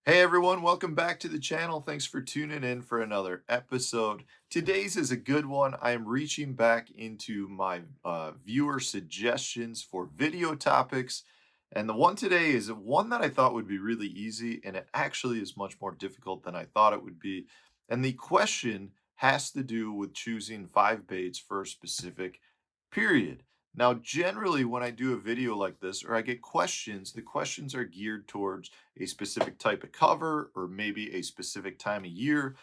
Hey everyone, welcome back to the channel. Thanks for tuning in for another episode. Today's is a good one. I am reaching back into my viewer suggestions for video topics. And the one today is one that I thought would be really easy, and it actually is much more difficult than I thought it would be. And the question has to do with choosing five baits for a specific period. Now, generally, when I do a video like this or I get questions, the questions are geared towards a specific type of cover or maybe a specific time of year.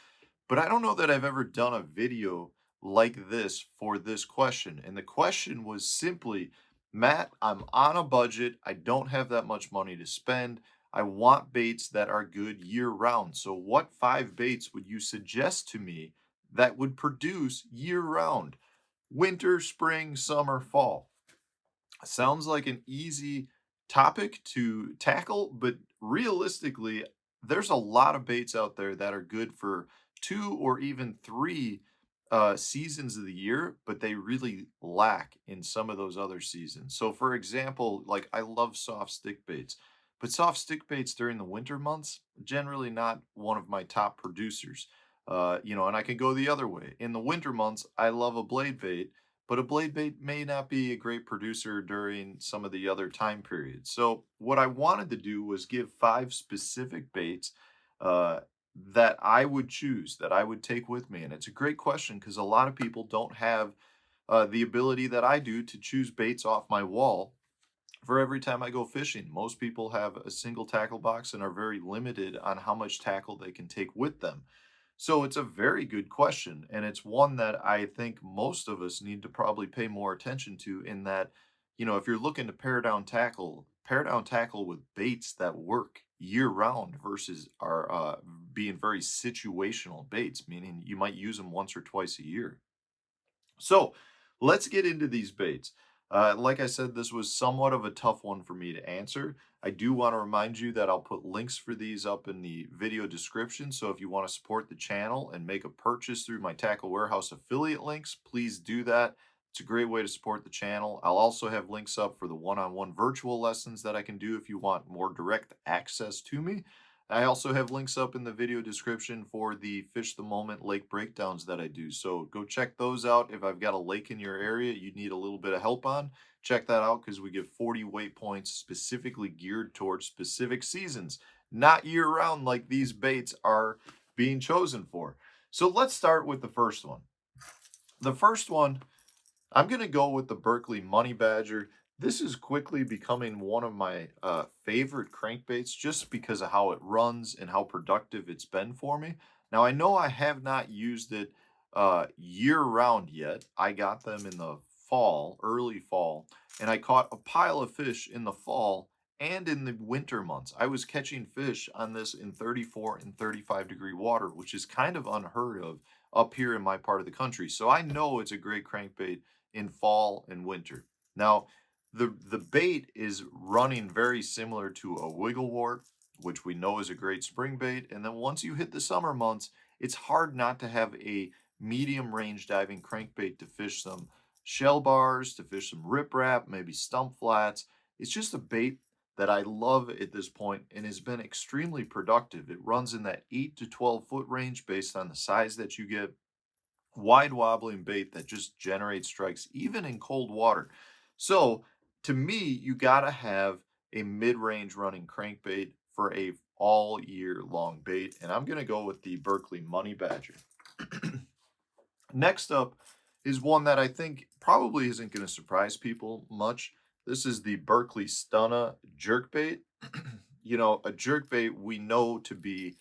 But I don't know that I've ever done a video like this for this question. And the question was simply, Matt, I'm on a budget. I don't have that much money to spend. I want baits that are good year round. So, what five baits would you suggest to me that would produce year round? Winter, spring, summer, fall. Sounds like an easy topic to tackle, but realistically, there's a lot of baits out there that are good for two or even three seasons of the year, but they really lack in some of those other seasons. So, for example, like I love soft stick baits, but soft stick baits during the winter months, generally not one of my top producers. And I can go the other way. In the winter months, I love a blade bait, but a blade bait may not be a great producer during some of the other time periods. So, what I wanted to do was give five specific baits uh, that I would choose, that I would take with me. And it's a great question because a lot of people don't have the ability that I do to choose baits off my wall for every time I go fishing. Most people have a single tackle box and are very limited on how much tackle they can take with them. So it's a very good question, and it's one that I think most of us need to probably pay more attention to. In that, if you're looking to pare down tackle with baits that work year round versus are being very situational baits, meaning you might use them once or twice a year. So let's get into these baits. Like I said, this was somewhat of a tough one for me to answer. I do want to remind you that I'll put links for these up in the video description. So if you want to support the channel and make a purchase through my Tackle Warehouse affiliate links, please do that. It's a great way to support the channel. I'll also have links up for the one-on-one virtual lessons that I can do if you want more direct access to me. I also have links up in the video description for the Fish the Moment lake breakdowns that I do. So go check those out. If I've got a lake in your area you need a little bit of help on, check that out because we give 40 weight points specifically geared towards specific seasons, not year round like these baits are being chosen for. So let's start with the first one. The first one, I'm going to go with the Berkley Money Badger. This is quickly becoming one of my favorite crankbaits just because of how it runs and how productive it's been for me. Now, I know I have not used it year round yet. I got them in the fall, early fall, and I caught a pile of fish in the fall and in the winter months. I was catching fish on this in 34 and 35-degree water, which is kind of unheard of up here in my part of the country. So I know it's a great crankbait in fall and winter. Now, the bait is running very similar to a wiggle wart, which we know is a great spring bait. And then once you hit the summer months, it's hard not to have a medium range diving crankbait to fish some shell bars, to fish some riprap, maybe stump flats. It's just a bait that I love at this point and has been extremely productive. It runs in that 8 to 12 foot range based on the size that you get, wide wobbling bait that just generates strikes even in cold water. So to me, you got to have a mid-range running crankbait for a all year long bait, and I'm going to go with the Berkley Money Badger. Next up is one that I think probably isn't going to surprise people much. This is the Berkley Stunna jerkbait. A jerkbait we know to be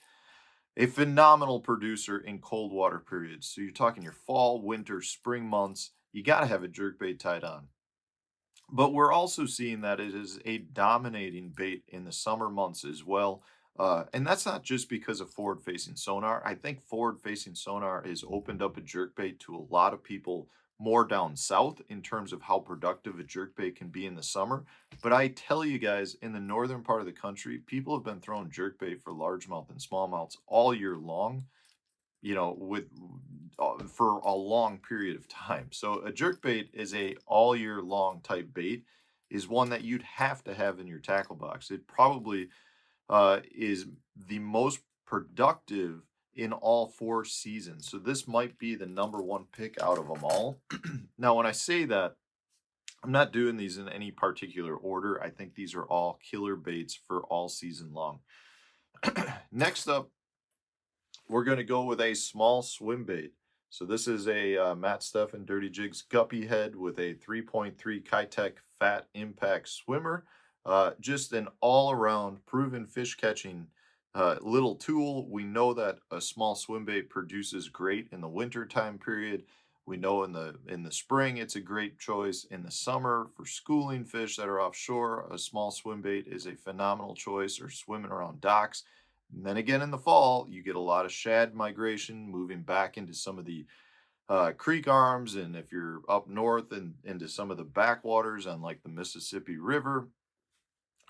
a phenomenal producer in cold water periods. So you're talking your fall, winter, spring months, you got to have a jerkbait tied on. But we're also seeing that it is a dominating bait in the summer months as well. And that's not just because of forward facing sonar. I think forward facing sonar has opened up a jerkbait to a lot of people more down south in terms of how productive a jerkbait can be in the summer. But I tell you guys, in the northern part of the country, people have been throwing jerkbait for largemouth and smallmouths all year long, with for a long period of time. So a jerkbait is a all year long type bait, is one that you'd have to have in your tackle box. It probably is the most productive in all 4 seasons. So this might be the number one pick out of them all. Now, when I say that, I'm not doing these in any particular order. I think these are all killer baits for all season long. Next up, we're going to go with a small swim bait. So this is a Matt Steffen Dirty Jigs guppy head with a 3.3 Kitech Fat Impact Swimmer. Just an all-around proven fish catching little tool. We know that a small swim bait produces great in the winter time period. We know in the spring it's a great choice. In the summer for schooling fish that are offshore, a small swim bait is a phenomenal choice, or swimming around docks. And then again in the fall, you get a lot of shad migration moving back into some of the creek arms. And if you're up north and into some of the backwaters on like the Mississippi River,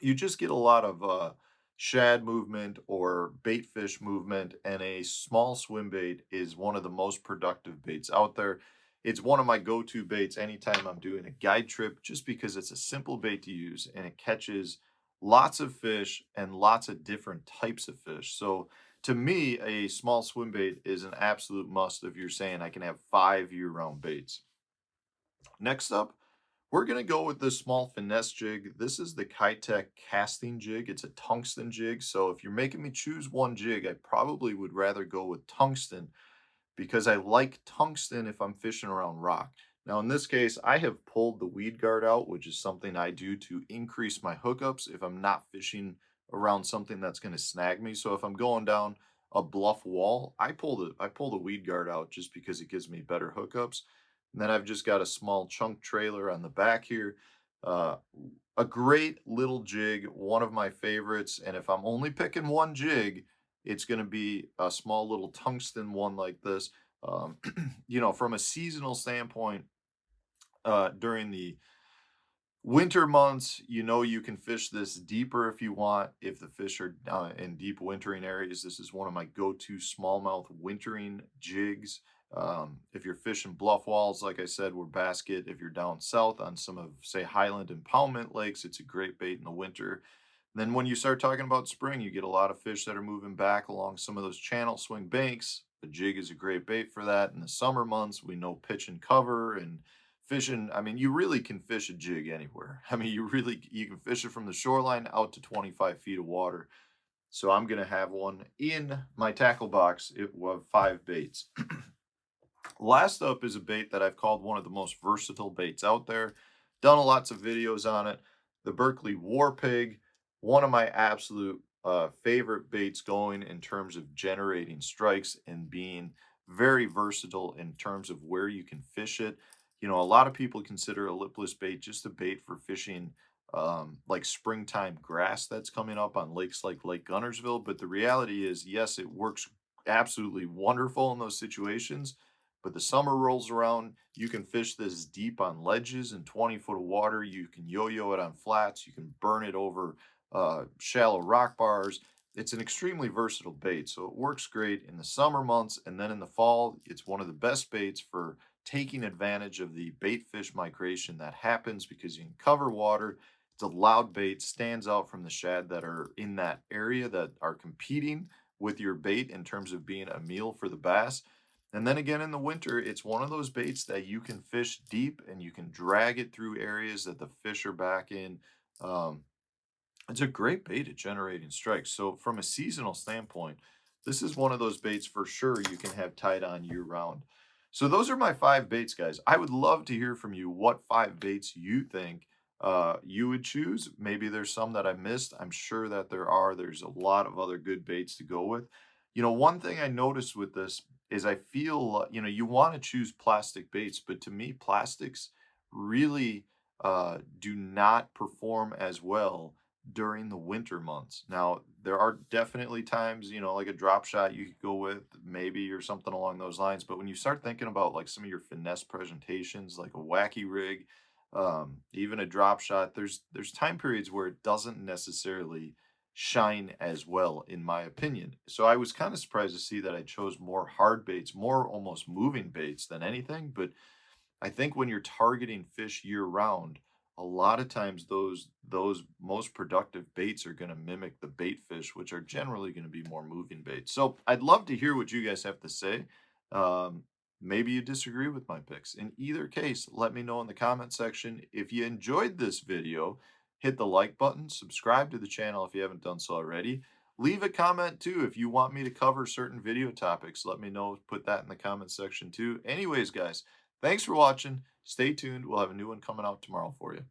you just get a lot of shad movement or bait fish movement. And a small swim bait is one of the most productive baits out there. It's one of my go-to baits anytime I'm doing a guide trip, just because it's a simple bait to use and it catches lots of fish and lots of different types of fish. So to me, a small swim bait is an absolute must if you're saying I can have 5 year-round baits. Next up, we're going to go with this small finesse jig. This is the Kitech casting jig. It's a tungsten jig. So if you're making me choose one jig, I probably would rather go with tungsten, because I like tungsten if I'm fishing around rock. Now, in this case, I have pulled the weed guard out, which is something I do to increase my hookups if I'm not fishing around something that's going to snag me. So if I'm going down a bluff wall, I pull the weed guard out just because it gives me better hookups. And then I've just got a small chunk trailer on the back here. Uh, a great little jig, one of my favorites. And if I'm only picking one jig, it's going to be a small little tungsten one like this. Um, from a seasonal standpoint, during the winter months, you can fish this deeper if you want. If the fish are in deep wintering areas, this is one of my go-to smallmouth wintering jigs. If you're fishing bluff walls, like I said, we're basket. If you're down south on some of, say, Highland impoundment lakes, it's a great bait in the winter. Then when you start talking about spring, you get a lot of fish that are moving back along some of those channel swing banks. The jig is a great bait for that. In the summer months, we know pitch and cover and fishing. I mean, you really can fish a jig anywhere. I mean, you can fish it from the shoreline out to 25 feet of water. So I'm gonna have one in my tackle box. It will have 5 baits. Last up is a bait that I've called one of the most versatile baits out there. Done lots of videos on it. The Berkley War Pig, one of my absolute favorite baits going in terms of generating strikes and being very versatile in terms of where you can fish it. A lot of people consider a lipless bait just a bait for fishing like springtime grass that's coming up on lakes like Lake Gunnersville. But the reality is, yes, it works absolutely wonderful in those situations. But the summer rolls around, you can fish this deep on ledges in 20 foot of water. You can yo-yo it on flats. You can burn it over shallow rock bars. It's an extremely versatile bait, so it works great in the summer months. And then in the fall, it's one of the best baits for taking advantage of the bait fish migration that happens, because you can cover water. It's a loud bait, stands out from the shad that are in that area that are competing with your bait in terms of being a meal for the bass. And then again in the winter, it's one of those baits that you can fish deep and you can drag it through areas that the fish are back in. Um, it's a great bait at generating strikes. So from a seasonal standpoint, this is one of those baits for sure you can have tied on year round. So those are my 5 baits, guys. I would love to hear from you what 5 baits you think you would choose. Maybe there's some that I missed. I'm sure that there are. There's a lot of other good baits to go with. One thing I noticed with this is I feel, you want to choose plastic baits, but to me, plastics really do not perform as well during the winter months. Now, there are definitely times, like a drop shot you could go with, maybe, or something along those lines. But when you start thinking about like some of your finesse presentations, like a wacky rig, even a drop shot, there's time periods where it doesn't necessarily shine as well, in my opinion. So I was kind of surprised to see that I chose more hard baits, more almost moving baits than anything. But I think when you're targeting fish year round, a lot of times those most productive baits are going to mimic the bait fish, which are generally going to be more moving baits. So I'd love to hear what you guys have to say. Um, Maybe you disagree with my picks. In either case, let me know in the comment section. If you enjoyed this video, hit the like button, subscribe to the channel if you haven't done so already. Leave a comment too if you want me to cover certain video topics. Let me know. Put that in the comment section too. Anyways, guys, thanks for watching. Stay tuned. We'll have a new one coming out tomorrow for you.